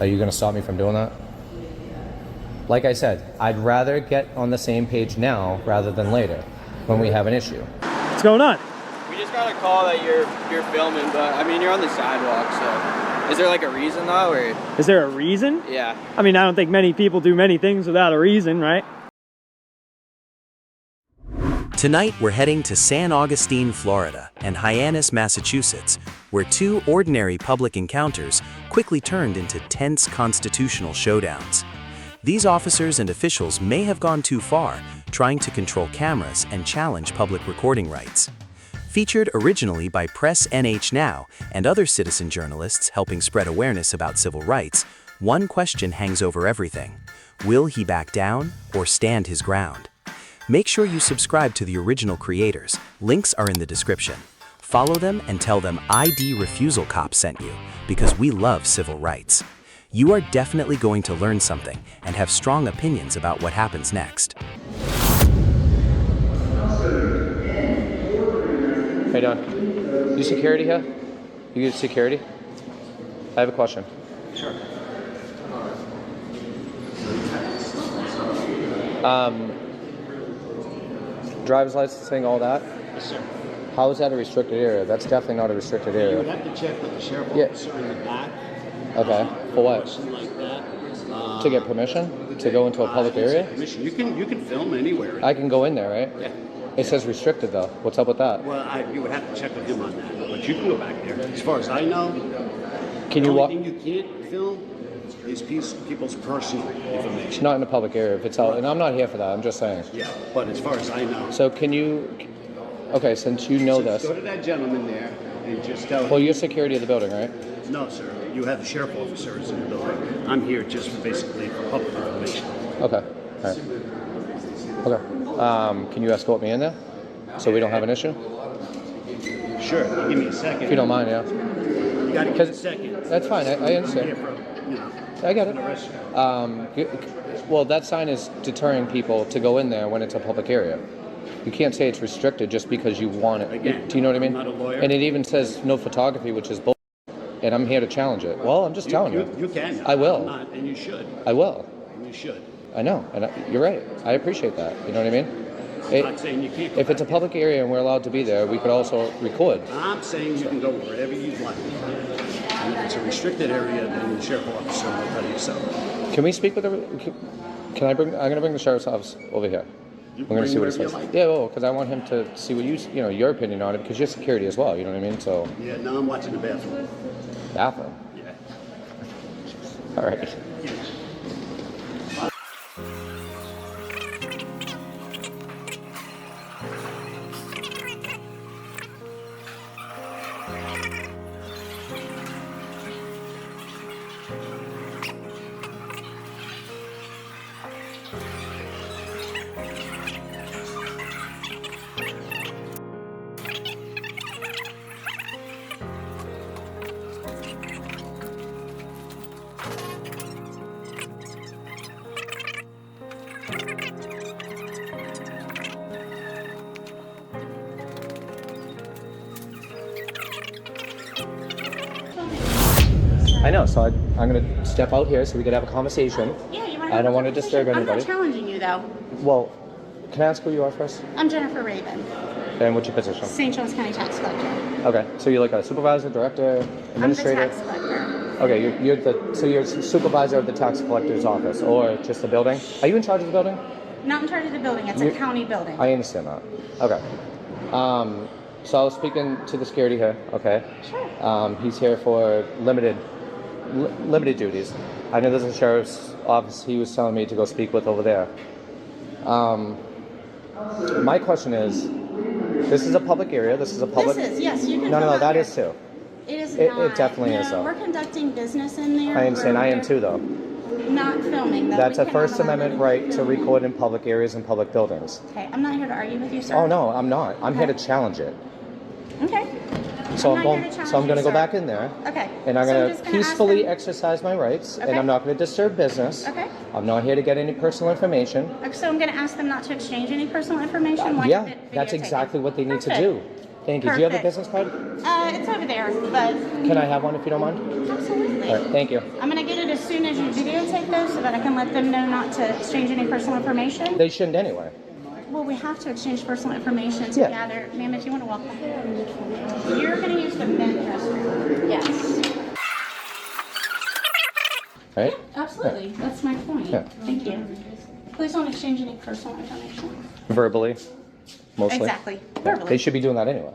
Are you going to stop me from doing that? Like I said, I'd rather get on the same page now rather than later when we have an issue. What's going on? We just got a call that you're filming, but I mean, you're on the sidewalk, so is there like a reason though, or? Is there a reason? Yeah. I mean, I don't think many people do many things without a reason, right? Tonight, we're heading to San Augustine, Florida, and Hyannis, Massachusetts, where two ordinary public encounters quickly turned into tense constitutional showdowns. These officers and officials may have gone too far, trying to control cameras and challenge public recording rights. Featured originally by Press NH Now and other citizen journalists helping spread awareness about civil rights, one question hangs over everything. Will he back down or stand his ground? Make sure you subscribe to the original creators. Links are in the description. Follow them and tell them ID Refusal Cop sent you, because we love civil rights. You are definitely going to learn something and have strong opinions about what happens next. Hey Don, you security here? You get security? I have a question. Sure. Driver's license thing, all that? Yes, sir. How is that a restricted area? That's definitely not a restricted You area. would have to check with the sheriff Yeah. officer in the back. Okay, for what? Something like that. To get permission? To go into a public area? Permission. You can film anywhere. I can go in there, right? Yeah. It says restricted though. What's up with that? Well, you would have to check with him on that. But you can go back there. As far as I know, Can the you only walk? thing you can't film is people's personal information. Not in a public area if it's out, and I'm not here for that. I'm just saying. Yeah, but as far as I know. So can you? Okay, since you know So this. go to that gentleman there and just tell him. Well, you're security of the building, right? No, sir. You have the sheriff officers in the building. I'm here just basically for public information. Okay. All right. Okay. Can you escort me in there so we don't have an issue? Sure. Give me a second. If you don't mind, yeah. You got to give me a second. That's fine. I I'm here understand. for, you know, I get it. an arrest. Well, that sign is deterring people to go in there when it's a public area. You can't say it's restricted just because you want it. Again, Do you know what I mean? I'm not a lawyer. And it even says no photography, which is bull. And I'm here to challenge it. Well, I'm just telling you. You can. I will. I'm not, and you should. I will. And you should. I know. And you're right. I appreciate that. You know what I mean? I'm not saying you can't go If it's a back public area and we're allowed to be there, we could also record. in. I'm saying you can go wherever you'd like. And if it's a restricted area, then the sheriff officer will tell you so. Can we speak with the? Can I bring? I'm going to bring the sheriff's office over here. You We're going to see what he bring says. whatever you Yeah, well, because I want him to see what you know, your opinion on it, because you're security as well. You know what I mean? So, like. Yeah, now I'm watching the bathroom. bathroom. Yeah. All right. I know, so I'm going to step out here so we could have a conversation. Yeah, you want to I don't want to disturb I'm anybody. not challenging you, though. Well, can I ask who you are first? I'm Jennifer Raven, And what's your position? St. John's County Tax Collector. Okay, so you're like a supervisor, director, administrator? I'm the tax collector. Okay, you're supervisor of the tax collector's office, or just the building? Are you in charge of the building? Not in charge of the building. It's a county building. I understand that. Okay. So I was speaking to the security here, okay? Sure. He's here for limited duties. I know there's a sheriff's office he was telling me to go speak with over there. My question is, this is a public area, this is a public... This is, yes, you can No, come out that here. is too. It is It not. definitely no, is, though. We're conducting business in there. I understand, I am too, though. Not filming, though. That's We a cannot First allow Amendment any right to filming. record in public areas and public buildings. Okay, I'm not here to argue with you, sir. Oh, no, I'm not. I'm here to challenge it. Okay. So I'm not here to challenge I'm going to you, go sir. back in there. Okay. And I'm So going just to gonna ask peacefully them- exercise my rights, and Okay. I'm not going to disturb business. Okay. I'm not here to get any personal information. So I'm going to ask them not to exchange any personal information while Yeah, you're that's videotaping. exactly what they need to Perfect. do. Thank you. Do you have a Perfect. business card? It's over there, but Can I have one if you don't mind? absolutely. All right, thank you. I'm going to get it as soon videotape those so that I can let them know not to exchange any personal information? They shouldn't anyway. Well, we have to exchange personal information Yeah. together. Ma'am, if you want to walk back. You're going to use the men's restroom. Yes. Right? Absolutely. That's my point. Yeah. Thank you. Please don't exchange any personal information. Verbally, mostly. Exactly. Yeah. Verbally. They should be doing that anyway.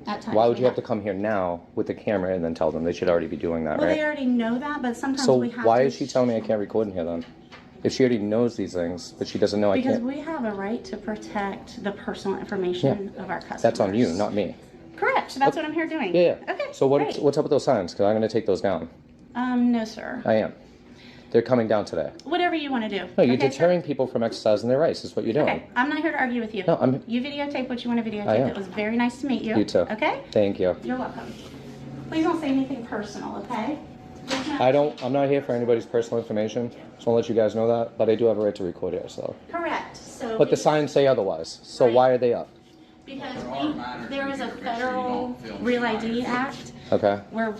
At times Why would we you have to come here now with the camera and then tell them? They should already be doing that, Well, right? they already know that, but sometimes So we have why to. is she telling me I can't record in here then? If she already knows these things, but she doesn't know I Because can't. we have a right to protect the personal information of our customers. That's on you, not me. Correct. That's what I'm here doing. Yeah, yeah. Okay. So great. what's up with those signs? Because I'm going to take those down. No, sir. I am. They're coming down today. Whatever you want to do. No, you're Okay, sir? deterring people from exercising their rights. Is what you're doing. Okay. I'm not here to argue with you. No, I'm- You videotape what you want to videotape. I am. It was very nice to meet you. You too. Okay? Thank you. You're welcome. Please don't say anything personal, okay? I'm not here for anybody's personal information. Just want to let you guys know that. But I do have a right to record here, so. Correct. So. But the signs say otherwise. So why are they up? Because there is a federal Real ID Act Okay. where,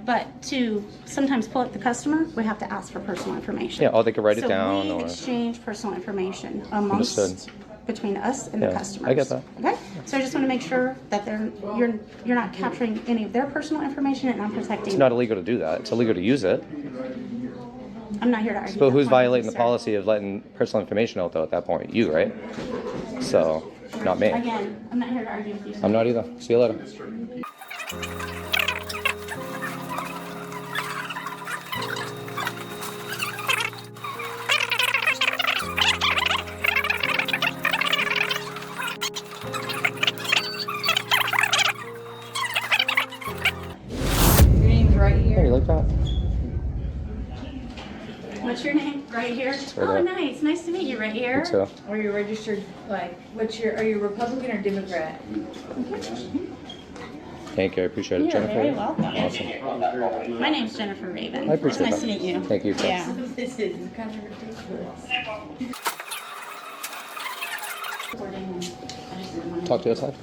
but to sometimes pull up the customer, we have to ask for personal information. Yeah, or they could write it down, So we or- exchange personal information amongst, Understood. between us and the Yeah, customers. I get that. Okay? So I just want to make sure that you're not capturing any of their personal information and I'm protecting. It's not illegal to do that. It's illegal to use it. I'm not here to argue. But that who's point with violating you, the sir. policy of letting personal information out though at that point? You, right? So, not me. Again, I'm not here to argue with you, sir. I'm not either. See you later. Your name's right Hey, here. you like that? What's your name? Right here? right Oh, there. nice. Nice to meet you right here. You too. Are you registered, are you Republican or Democrat? Thank you. I appreciate it, You're Jennifer. very welcome. Awesome. My name's Jennifer Raven. I appreciate Nice that. to meet you. Thank you, too. Yeah. This is kind of ridiculous. Talk to you outside?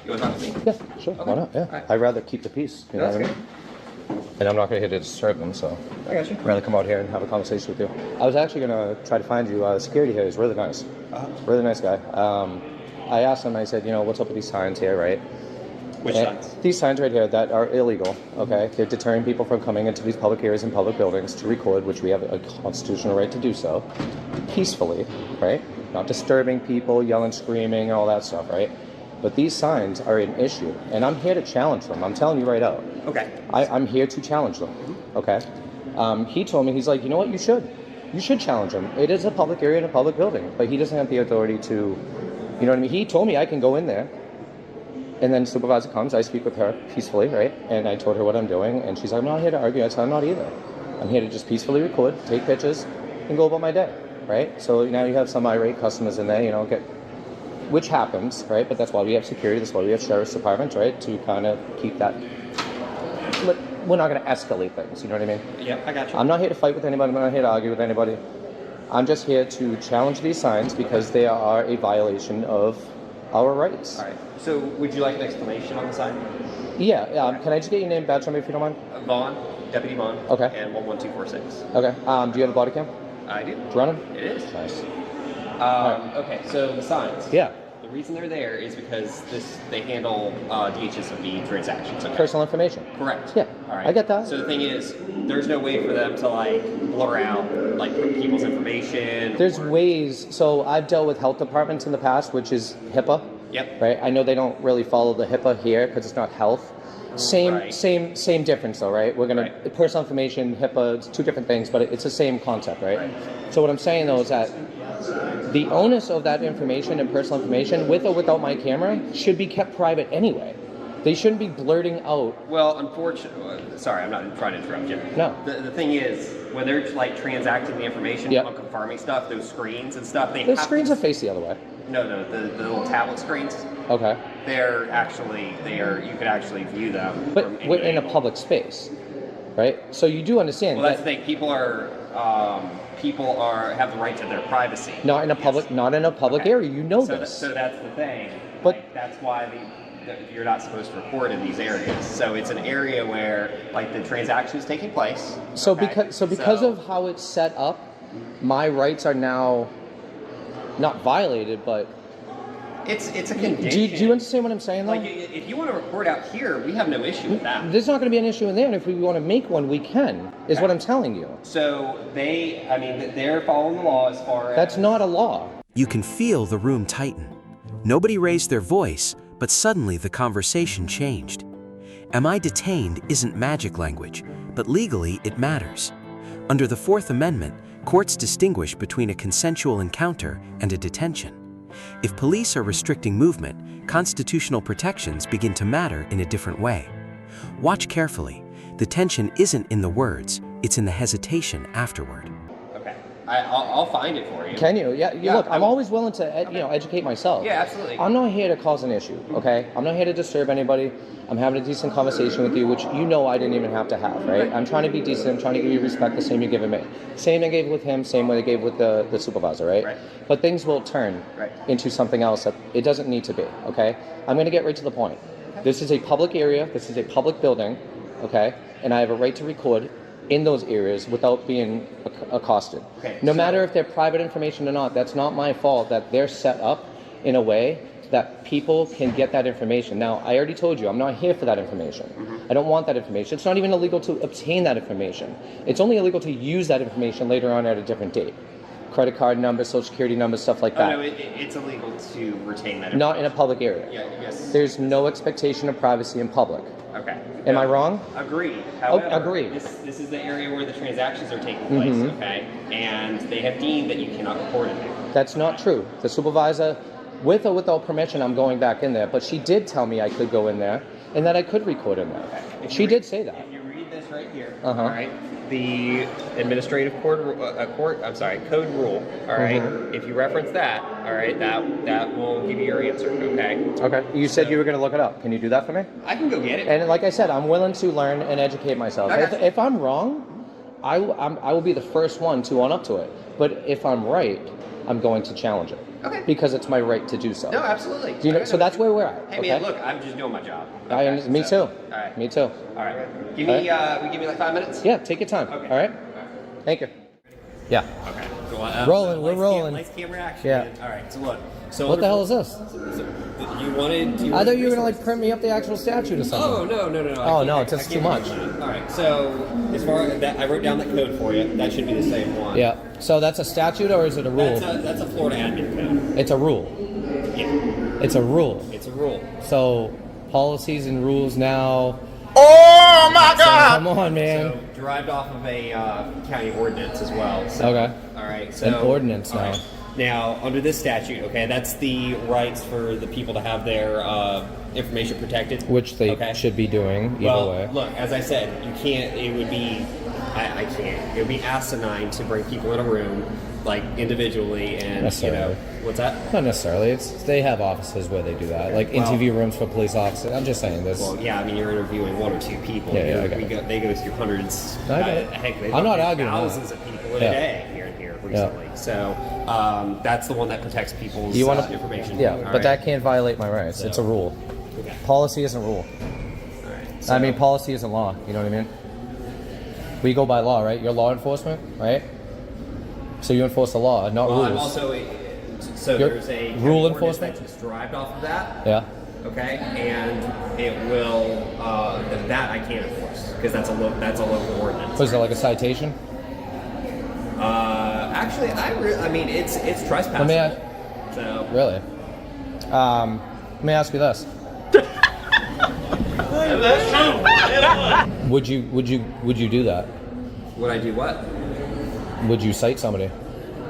You want to talk to me? Yeah, sure. Why not? Yeah. I'd rather keep the peace. You know That's what I mean? And I'm not going to here to disturb them, so. I got you. I'd rather come out here and have a conversation with you. I was actually going to try to find you. Security here is really nice. Really nice guy. I asked him, I said, what's up with these signs here, right? Which And signs? these signs right here that are illegal, okay? They're deterring people from coming into these public areas and public buildings to record, which we have a constitutional right to do so, peacefully, right? Not disturbing people, yelling, screaming, all that stuff, right? But these signs are an issue, and I'm here to challenge them. I'm telling you right out. Okay. I'm here to challenge them, okay? He told me, he's like, you know what, you should. You should challenge them. It is a public area and a public building, but he doesn't have the authority to, you know what I mean? He told me I can go in there, and then supervisor comes, I speak with her peacefully, right? And I told her what I'm doing, and she's like, I'm not here to argue. I said, I'm not either. I'm here to just peacefully record, take pictures, and go about my day, right? So now you have some irate customers in there, which happens, right? But that's why we have security, that's why we have sheriff's departments, right? To kind of keep that, we're not going to escalate things, you know what I mean? Yeah, I got you. I'm not here to fight with anybody, I'm not here to argue with anybody. I'm just here to challenge these signs because they are a violation of our rights. All right. So, would you like an explanation on the sign? Yeah, can I just get your name, badge number if you don't mind? Vaughn, Deputy Vaughn. Okay. And 11246. Okay, do you have a body cam? I do. It's running? It is. Nice. Okay, so the signs. Yeah, The reason they're there is because they handle DHSOB transactions. Okay? personal information. Correct. Yeah, All right. I get that. So the thing is, there's no way for them to blur out people's information. There's or- ways, so I've dealt with health departments in the past, which is HIPAA. Yep. Right? I know they don't really follow the HIPAA here because it's not health. Right. Same difference though, right? We're gonna Right. personal information, HIPAA, it's two different things, but it's the same concept, right? Right. So what I'm saying though is that the onus of that information and personal information, with or without my camera, should be kept private anyway. They shouldn't be blurting out. Well, unfortunately, sorry, I'm not trying to interrupt you. No. The thing is, when they're transacting the information, Yep. confirming stuff, those screens and stuff, they The have screens to, are faced the other way. No, the little tablet screens. Okay. You could actually view them. But from any we're in a angle. public space, right? So you do understand Well, that's that the thing. People have the right to their privacy. not in a public Yes. not in a public Okay. area. You know So this. so that's the thing. But- that's why you're not supposed to record in these areas. So it's an area where like the transaction is taking place. So okay? because of how it's set up, my rights are now not violated, but it's a condition. do you understand what I'm saying though? Like if you want to record out here, we have no issue with that. There's not going to be an issue in there, and if we want to make one, we can. Is what I'm telling you. So they're following the law as far as... That's not a law. You can feel the room tighten. Nobody raised their voice, but suddenly the conversation changed. Am I detained isn't magic language, but legally it matters. Under the Fourth Amendment, courts distinguish between a consensual encounter and a detention. If police are restricting movement, constitutional protections begin to matter in a different way. Watch carefully. The tension isn't in the words, it's in the hesitation afterward. Okay. I'll find it for you. Can you? Yeah. Look, I'm always willing to educate myself. Yeah, absolutely. I'm not here to cause an issue, okay? I'm not here to disturb anybody. I'm having a decent conversation with you, which you know I didn't even have to have, right? I'm trying to be decent. I'm trying to give you respect the same you're giving me. Same I gave with him, same way I gave with the supervisor, right? Right. But things will turn into something else that it doesn't need to be, okay? I'm going to get right to the point. This is a public area. This is a public building, okay? And I have a right to record in those areas without being accosted. Okay, no matter if they're private information or not, that's not my fault that they're set up in a way that people can get that information. Now, I already told you, I'm not here for that information. I don't want that information. It's not even illegal to obtain that information. It's only illegal to use that information later on at a different date. Credit card numbers, social security numbers, stuff like that. No, it's illegal to retain that information. Not in a public area. Yeah, yes. There's no expectation of privacy in public. Okay. Am I wrong? Agreed. However, agreed. This is the area where the transactions are taking place, okay? And they have deemed that you cannot record in there. That's not true. The supervisor, with or without permission, I'm going back in there. But she did tell me I could go in there and that I could record in there. Okay. She did say that. If you read this right here, Uh-huh. all right, the administrative code rule, all right, if you reference that, all right, that will give you your answer, okay? Okay. You said you were going to look it up. Can you do that for me? I can go get it. And like I said, I'm willing to learn and educate myself. Okay. If I'm wrong, I will be the first one to own up to it. But if I'm right, I'm going to challenge it. Okay. Because it's my right to do so. No, absolutely. Do you know, so that's where we're at. Hey, okay? man, look, I'm just doing my job. Me too. All right. Me too. All right. Give me like 5 minutes? Yeah, take your time. Okay. All right? Thank you. Yeah. Okay. Go on. Rolling, we're rolling. Nice camera action. Yeah. Man. All right. So look. So What the hell is this? You wanted to... I thought you were going to print me up the actual statute or something. Oh, no. Oh, no, it's just too much. All right. So as far as that, I wrote down the code for you. That should be the same one. Yeah. So that's a statute or is it a rule? That's a Florida admin code. It's a rule. Yeah. It's a rule. It's a rule. So policies and rules now. Oh my God! Come on, man. So derived off of a county ordinance as well. So, Okay. All right. So An ordinance all now. right. Now, under this statute, okay, that's the rights for the people to have their information protected. Which they should be doing either way. Look, as I said, you can't. It would be. I can't. It would be asinine to bring people in a room, like individually, and Necessarily. what's that? Not necessarily. They have offices where they do that, like interview rooms for police officers. I'm just saying this. Well, yeah, I mean, you're interviewing one or two people. Yeah, I get it. They go through hundreds. I get it. Heck, they I'm not go through arguing that. thousands of people in a day here and here recently. So that's the one that protects people's You want to information. Yeah, All but right. that can't violate my rights. It's a rule. Okay. Policy isn't rule. All right. I mean, policy isn't law. You know what I mean? We go by law, right? You're law enforcement, right? So you enforce the law, not Well, I'm rules. also so You're there's a rule ordinance enforcement? that's just derived off of that. Yeah. Okay, and it will that I can't enforce because that's a local ordinance. Was it like a citation? Actually, I mean it's trespassing. Let me so really. Let me ask you this. Would you do that? would I do what? Would you cite somebody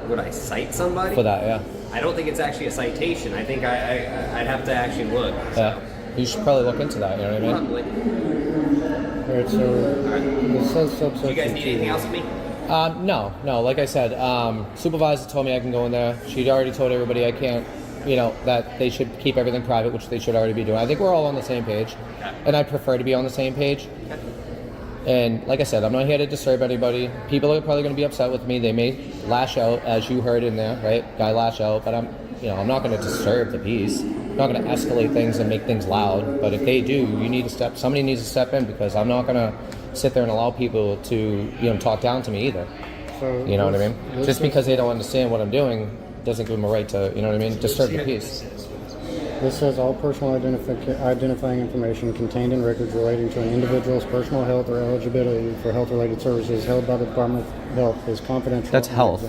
Would I cite somebody for that? Yeah. I don't think it's actually a citation. I think I'd have to actually look. So. Yeah. You should probably look into that. You know what I mean? Probably. Alright, so it says Do you guys need anything else of me? No. Like I said, supervisor told me I can go in there. She'd already told everybody I can't. That they should keep everything private, which they should already be doing. I think we're all on the same page, and I prefer to be on the same page. And like I said, I'm not here to disturb anybody. People are probably going to be upset with me. They may lash out, as you heard in there, right? Guy lash out, but I'm not going to disturb the peace. not going to escalate things and make things loud. But if they do, somebody needs to step in, because I'm not going to sit there and allow people to, talk down to me either. So You know what I mean? Just because they don't understand what I'm doing doesn't give them a right to, disturb the peace. This says all personal identifying information contained in records relating to an individual's personal health or eligibility for health-related services held by the Department of Health is confidential. That's health.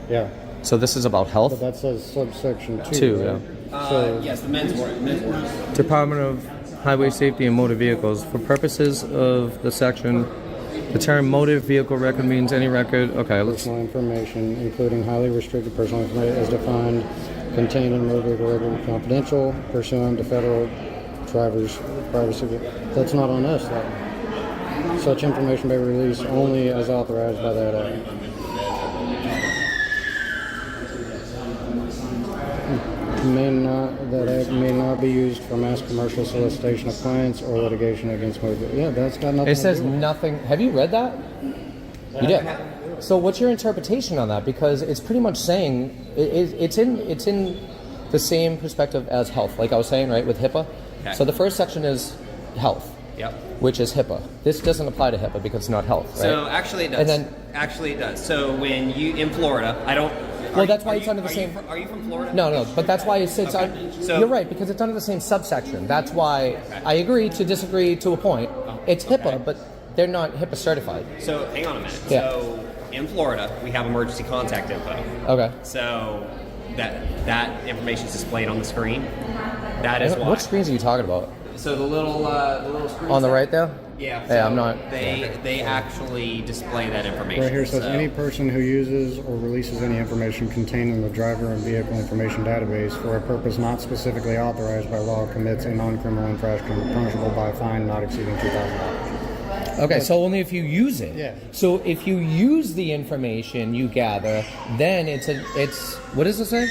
Yeah. So this is about health? But that says subsection 2. 2, right? yeah. Yes, the men's word. Department of Highway Safety and Motor Vehicles. For purposes of the section, the term motor vehicle record means any record. Okay, let's. Personal information, including highly restricted personal information, is defined, contained in motor vehicle record, confidential, pursuant to federal driver's privacy. That's not on us, though. Such information may be released only as authorized by that act. That act may not be used for mass commercial solicitation of clients or litigation against motor vehicles. Yeah, that's got nothing It to says do with it. nothing. Have you read that? You did. So what's your interpretation on that? Because it's pretty much saying it's in the same perspective as health, like I was saying, right, with HIPAA. Okay. So the first section is health, Yep. which is HIPAA. This doesn't apply to HIPAA because it's not health, right? So actually it does. And then, Actually it does. So when you, in Florida, I don't... well, that's why it's under the same. Are you from Florida? No, but that's why it sits Okay. on. So- You're right, because it's under the same subsection. That's why I agree to disagree to a point. It's HIPAA, but they're not HIPAA certified. So hang on a minute. Yeah. So in Florida, we have emergency contact info. Okay. So that information is displayed on the screen. That is why. What screens are you talking about? So the little screen On the right there? Yeah. Hey, so I'm not. They actually display that information. Right here says So- any person who uses or releases any information contained in the driver and vehicle information database for a purpose not specifically authorized by law commits a non-criminal infraction punishable by a fine not exceeding $2,000. Okay, so only if you use it. Yeah. So if you use the information you gather, then it's what does it say?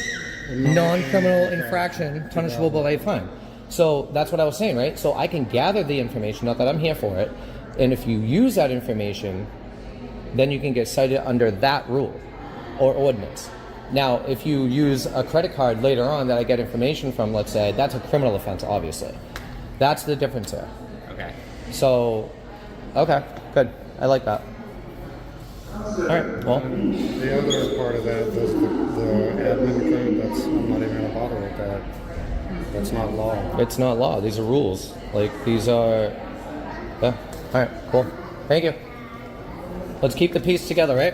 Non-criminal infraction punishable by a fine. So that's what I was saying, right? So I can gather the information, not that I'm here for it, and if you use that information, then you can get cited under that rule or ordinance. Now, if you use a credit card later on that I get information from, let's say, that's a criminal offense, obviously. That's the difference there. Okay. So, okay, good. I like that. All right, well. The other part of that is the admin code. I'm not even going to bother with that. That's not law. It's not law. These are rules. Like, these are... Yeah. All right, cool. Thank you. Let's keep the peace together, right?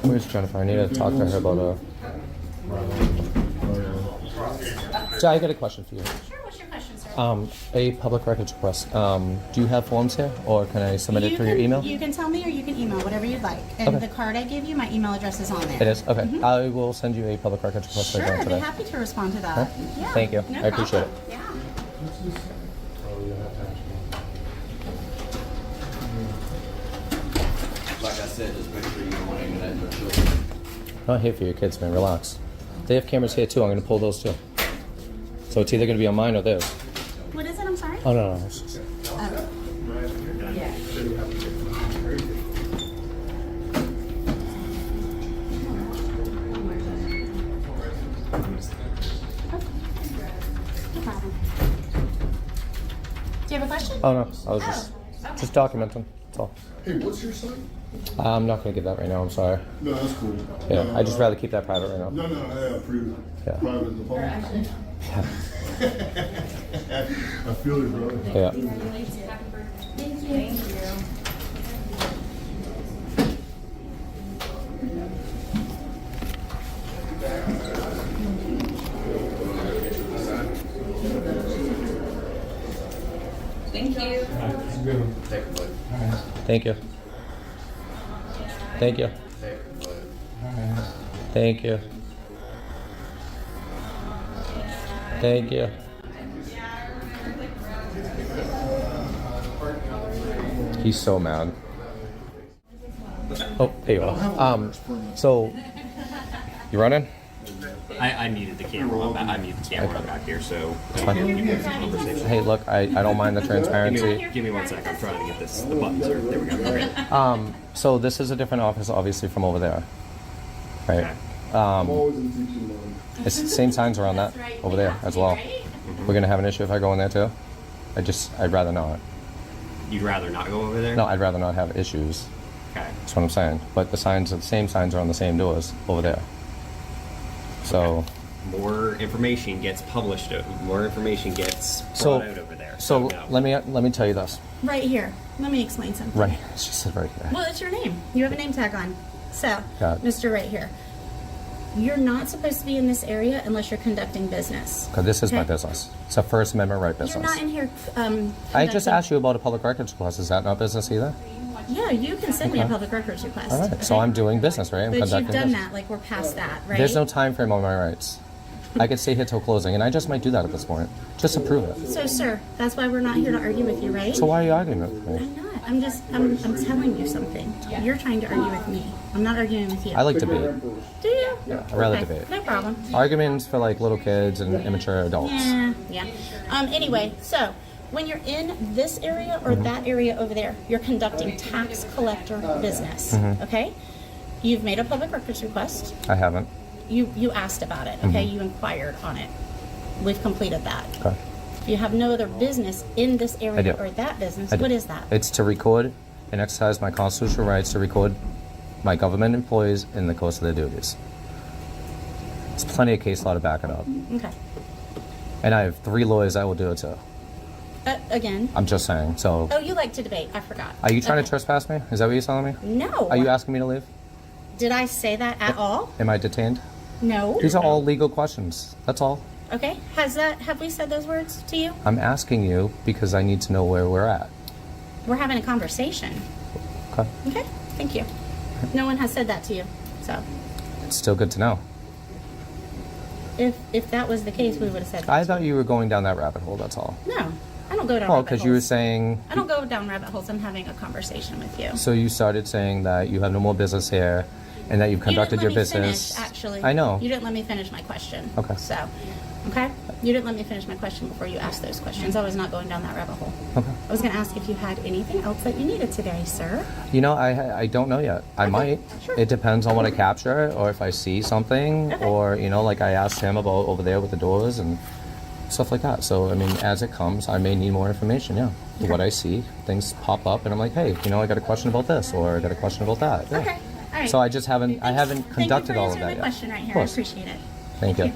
Where's Jennifer? I need to talk to her about So I got a question for you. Sure, what's your question, sir? A public records request. Do you have forms here, or can I submit it through your email? You can tell me, or you can email, whatever you'd like. And Okay. the card I gave you, my email address is on there. It is? Okay. I will send you a public records request Sure, later on I'd be today. happy to respond to that. Okay. Yeah, Thank you. no I appreciate problem. Yeah. Like I said, just make sure you don't aim it at your children. I'm not here for your kids, man. Relax. They have cameras here too. I'm going to pull those too. So it's either going to be on mine or theirs. What is it? I'm sorry? Oh, no. It's just... No problem. Do you have a question? Oh, no. I was just documenting. That's all. Hey, what's your site? I'm not going to give that right now. I'm sorry. No, that's cool. Yeah, I'd just rather keep that private right now. No, yeah, Yeah. private is the phone. Yeah. I feel it, bro. Yeah. Thank you. Thank you. Thank you. Thank you. Thank you. Thank you. He's so mad. Oh, there you are. So, you running? I muted the camera. I muted the camera back here, so fine. you can have some conversation. Hey, look, I don't mind the transparency. Give me 1 second. I'm trying to get the buttons here. There we go. All right. So this is a different office, obviously, from over there, right? It's the same signs around that over there as well. We're gonna have an issue if I go in there too. I'd rather not. You'd rather not go over there? No, I'd rather not have issues. Okay. That's what I'm saying. But the same signs are on the same doors over there. So. More information gets published. More information gets brought out over there. So no. let me tell you this. Right here. Let me explain something. Right. She said right here. Well, it's your name. You have a name tag on. So, Got it. Mr. Right here. You're not supposed to be in this area unless you're conducting business. Because this is my Okay? business. It's a First Amendment right business. You're not in here. I just asked you about a public records request. Is that not business either? Yeah, you can send me a public records request. All right. So okay? I'm doing business, right? I'm But conducting you've done business. that. Like, we're past that, right? There's no time frame on my rights. I could stay here till closing, and I just might do that at this point, just to prove it. So, sir, that's why we're not here to argue with you, right? So why are you arguing with me? I'm not. I'm telling you something. You're trying to argue with me. I'm not arguing with you. I like debate. Do you? Yeah, I rather Okay, debate. no problem. Arguments for like little kids and immature adults. Yeah. Anyway, so when you're in this area or that area over there, you're conducting tax collector business. Okay? You've made a public records request. I haven't. You asked about it. Okay? You inquired on it. We've completed that. Okay. You have no other business in this I area do. or that business. I do. What is that? It's to record and exercise my constitutional rights to record my government employees in the course of their duties. There's plenty of case law to back it up. Okay. And I have 3 lawyers that will do it too. Again. I'm just saying. So, Oh, you like to debate. I forgot. are you trying Okay. to trespass me? Is that what you're telling me? No. Are you asking me to leave? Did I say that at all? Am I detained? No. These are all legal questions. That's all. Okay. Have we said those words to you? I'm asking you because I need to know where we're at. We're having a conversation. Okay. Okay. Thank you. No one has said that to you. So It's still good to know. if that was the case, we would have said that. I thought you were going down that rabbit hole, that's all. No. I don't go down Well, rabbit because you were holes. saying, I don't go down rabbit holes. I'm having a conversation with you. so you started saying that you have no more business here and that you've conducted your you didn't let me business. finish, actually. I know. You didn't let me finish my question. Okay. So, okay? You didn't let me finish my question before you asked those questions. I was not going down that rabbit hole. Okay. I was going to ask if you had anything else that you needed today, sir. You know, I don't know yet. I might. sure. It depends on what I capture or if I see something Okay. or, you know, like I asked him about over there with the doors and stuff like that. So, I mean, as it comes, I may need more information, yeah. What I see, things pop up and I'm like, hey, you know, I got a question about this or I got a question about that. Yeah. Okay. All right. So I just haven't, I haven't conducted all of Thank you that for answering yet. my question right Of here. I course. appreciate it. Thank you.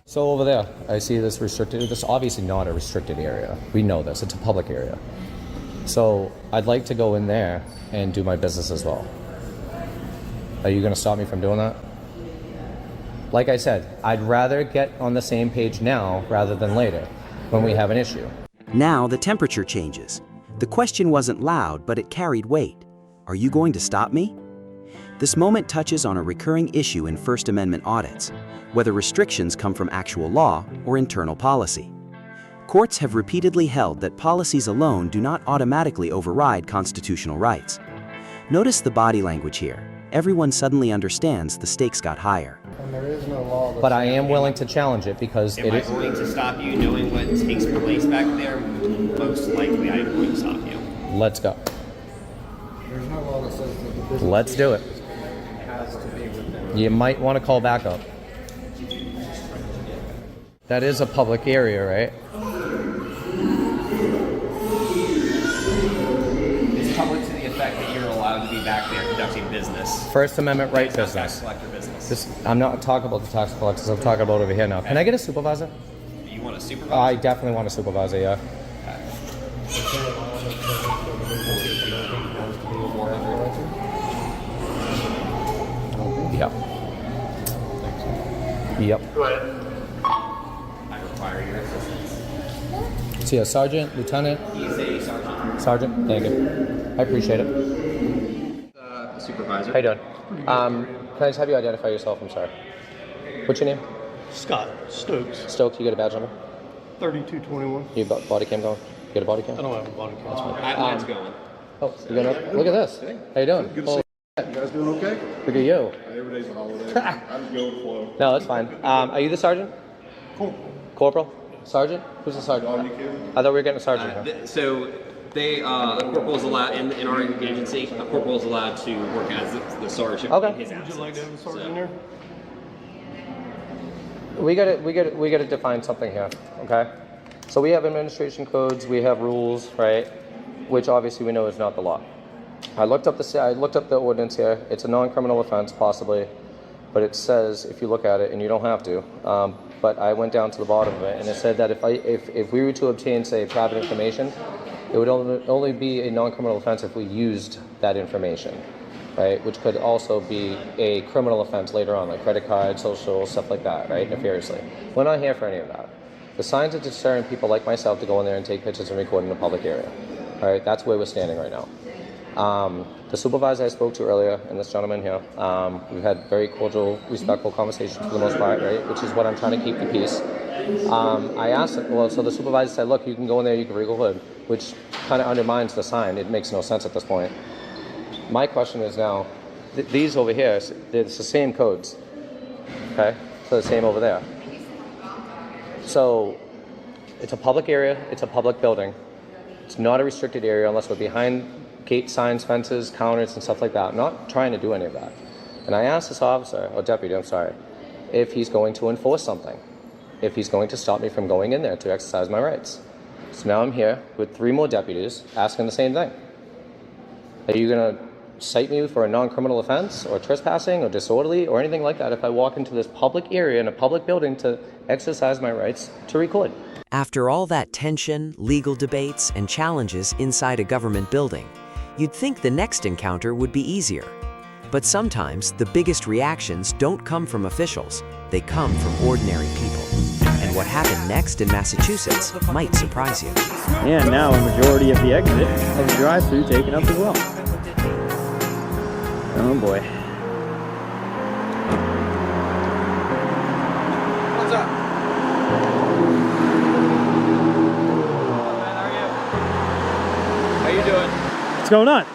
So over there, I see this restricted, this is obviously not a restricted area. We know this, it's a public area. So I'd like to go in there and do my business as well. Are you gonna stop me from doing that? Like I said, I'd rather get on the same page now rather than later when we have an issue. Now the temperature changes. The question wasn't loud, but it carried weight. Are you going to stop me? This moment touches on a recurring issue in First Amendment audits, whether restrictions come from actual law or internal policy. Courts have repeatedly held that policies alone do not automatically override constitutional rights. Notice the body language here. Everyone suddenly understands the stakes got higher. And there is no law that But I am willing to challenge it because Am it I is. going to stop you knowing what takes place back there? Most likely I am going to stop you. Let's go. there's no law that says that the business Let's do it. has to be within. You might want to call back up. That is a public area, right? It's public to the effect that you're allowed to be back there conducting business. First Amendment right It's not tax business. collector business. I'm not talking about the tax collectors. I'm talking about over here now. Can I get a supervisor? You want a supervisor? I definitely want a supervisor. Yeah. Yep. Yep. I require your assistance. Is he a sergeant, lieutenant? He's a sergeant. Sergeant. Thank you. I appreciate it. Supervisor. How you doing? Can I just have you identify yourself? I'm sorry. What's your name? Scott Stokes, Stokes. You got a badge number? 3221. You got body cam going? You got a body cam? I don't have a body count. Mine's going. Oh, you got look at this. How you doing? You guys doing okay? Look at you. Every day's a holiday. I just go with the flow. No, that's fine. Are you the sergeant? Cool. Corporal? Sergeant? Who's the sergeant? Are you kidding? I thought we were getting a sergeant here. So they, a corporal is allowed, in our agency, a corporal is allowed to work as the sergeant Okay. in his absence. Would you like to have a sergeant in there? We gotta define something here, okay? So we have administration codes, we have rules, right? Which obviously we know is not the law. I looked up the ordinance here. It's a non-criminal offense, possibly, but it says, if you look at it, and you don't have to, but I went down to the bottom of it, and it said that if we were to obtain, say, private information, it would only be a non-criminal offense if we used that information, right? Which could also be a criminal offense later on, like credit card, social, stuff like that, right? Nefariously. We're not here for any of that. The signs are deterring people like myself to go in there and take pictures and record in a public area. All right, that's where we're standing right now. The supervisor I spoke to earlier, and this gentleman here, we've had very cordial, respectful conversations for the most part, right? Which is what I'm trying to keep the peace. I asked him, well, so the supervisor said, look, you can go in there, you can record, which kind of undermines the sign. It makes no sense at this point. My question is now, these over here, it's the same codes, okay? So the same over there. So it's a public area, it's a public building. It's not a restricted area unless we're behind gate signs, fences, counters, and stuff like that. I'm not trying to do any of that. And I asked this officer, or deputy, I'm sorry, if he's going to enforce something, if he's going to stop me from going in there to exercise my rights. So now I'm here with 3 more deputies asking the same thing. Are you going to cite me for a non-criminal offense or trespassing or disorderly or anything like that if I walk into this public area in a public building to exercise my rights to record? After all that tension, legal debates, and challenges inside a government building, you'd think the next encounter would be easier. But sometimes the biggest reactions don't come from officials, they come from ordinary people. And what happened next in Massachusetts might surprise you. And now a majority of the exit of the drive-thru taken up as well. Oh boy. What's up? How you doing? What's going on?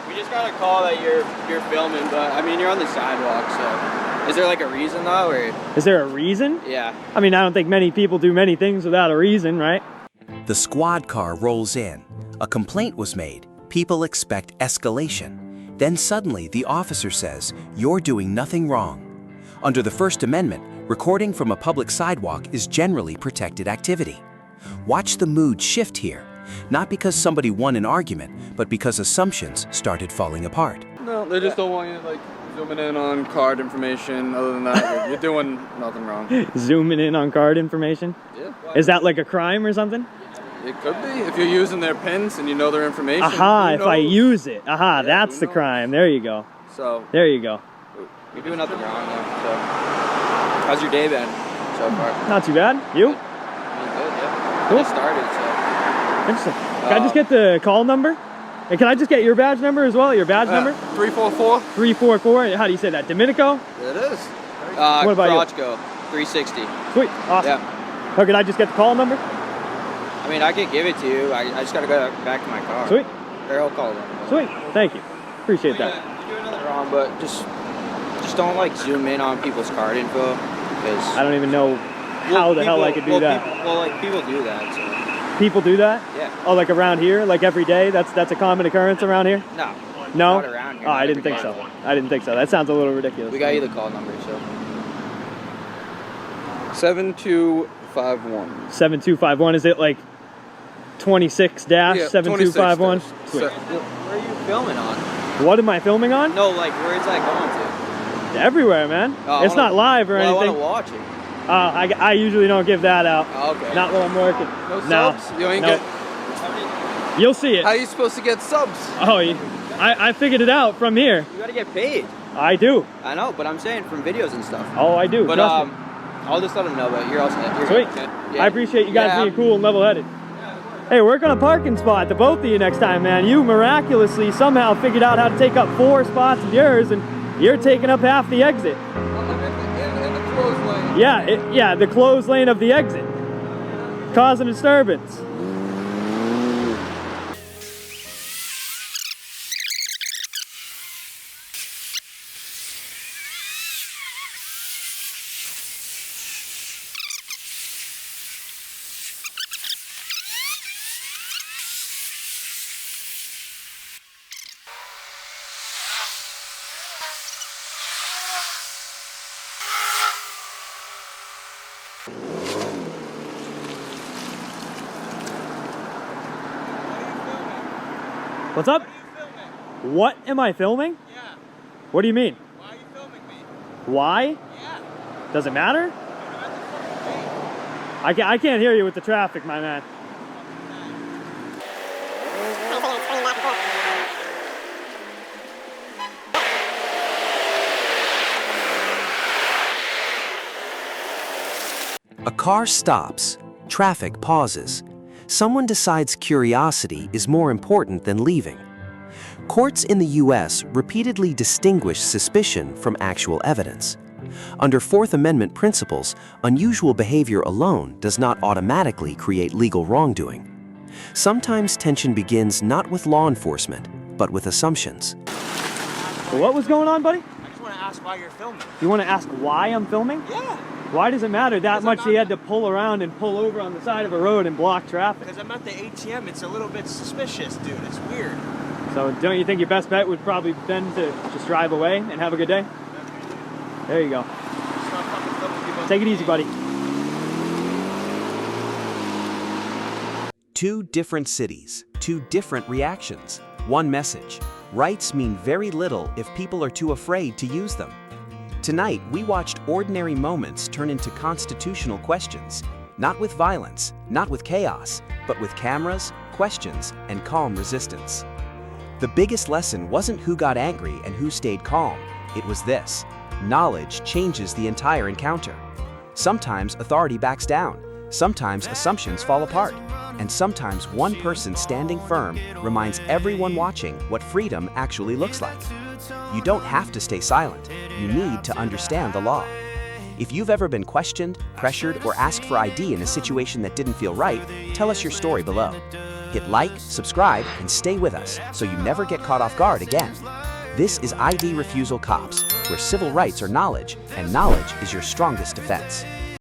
We just got a call that you're filming, but I mean you're on the sidewalk, so is there like a reason though, or? Is there a reason? Yeah. I mean, I don't think many people do many things without a reason, right? The squad car rolls in. A complaint was made. People expect escalation. Then suddenly the officer says, "You're doing nothing wrong." Under the First Amendment, recording from a public sidewalk is generally protected activity. Watch the mood shift here. Not because somebody won an argument, but because assumptions started falling apart. No, they just don't want you like zooming in on card information. Other than that, you're doing nothing wrong. Zooming in on card information? Yeah. Is that like a crime or something? It could be if you're using their pins and you know their information. Aha, who if I knows? use it. Aha, Yeah, that's who the knows? crime. There you go. So There you go. you're doing nothing wrong though. So how's your day been so far? Not too bad. You? I mean, good, yeah. Cool. I just started, so. Interesting. Can I just get the call number? And can I just get your badge number as well? Your badge number? 344. 344. How do you say that? Domenico? It is. What about you? Crotchko, 360. Sweet. Awesome. Yeah. Or can I just get the call number? I mean, I could give it to you. I just gotta go back to my car. Sweet. Or he'll call them. Sweet. Thank you. Appreciate that. You're doing nothing wrong, but just don't like zoom in on people's card info because I don't even know how the hell I could do that. People do that. So. People do that? Yeah. Oh, like around here, like every day. That's a common occurrence around here. No. No. Not around here. Oh, I not didn't think every so. day. I didn't think so. That sounds a little ridiculous. We got you the call number, so. 7251. 7251. Is it like 26-7251? Sweet. Where are you filming on? What am I filming on? No, like where is that going to? Everywhere, man. Oh, It's not live or anything. I want to watch it. I usually don't give that out. Oh, okay. Not while I'm working. No subs? You ain't no. You'll see it. How are you supposed to get subs? Oh, I figured it out from here. You gotta get paid. I do. I know, but I'm saying from videos and stuff. Oh, I do. But Trust me. I'll just let them know. But you're all set. You're Sweet. good. I appreciate you guys being cool and level-headed. Hey, work on a parking spot, the both of you next time, man. You miraculously somehow figured out how to take up 4 spots of yours, and you're taking up half the exit. In the closed lane. Yeah, the closed lane of the exit, causing disturbance. What's up? What am I filming? Yeah. What do you mean? Why are you filming me? Why? Yeah. Does it matter? I can't hear you with the traffic, my man. A car stops, traffic pauses. Someone decides curiosity is more important than leaving. Courts in the U.S. repeatedly distinguish suspicion from actual evidence. Under Fourth Amendment principles, unusual behavior alone does not automatically create legal wrongdoing. Sometimes tension begins not with law enforcement, but with assumptions. What was going on, buddy? I just want to ask why you're filming. You want to ask why I'm filming? Yeah. Why does it matter that much that you had to pull around and pull over on the side of a road and block traffic? Because I'm at the ATM. It's a little bit suspicious, dude. It's weird. So don't you think your best bet would probably been to just drive away and have a good day? There you go. Take it easy, buddy. Two different cities, two different reactions, one message. Rights mean very little if people are too afraid to use them. Tonight, we watched ordinary moments turn into constitutional questions, not with violence, not with chaos, but with cameras, questions, and calm resistance. The biggest lesson wasn't who got angry and who stayed calm. It was this: knowledge changes the entire encounter. Sometimes authority backs down, sometimes assumptions fall apart, and sometimes one person standing firm reminds everyone watching what freedom actually looks like. You don't have to stay silent. You need to understand the law. If you've ever been questioned, pressured, or asked for ID in a situation that didn't feel right, tell us your story below. Hit like, subscribe, and stay with us so you never get caught off guard again. This is ID Refusal Cops, where civil rights are knowledge, and knowledge is your strongest defense.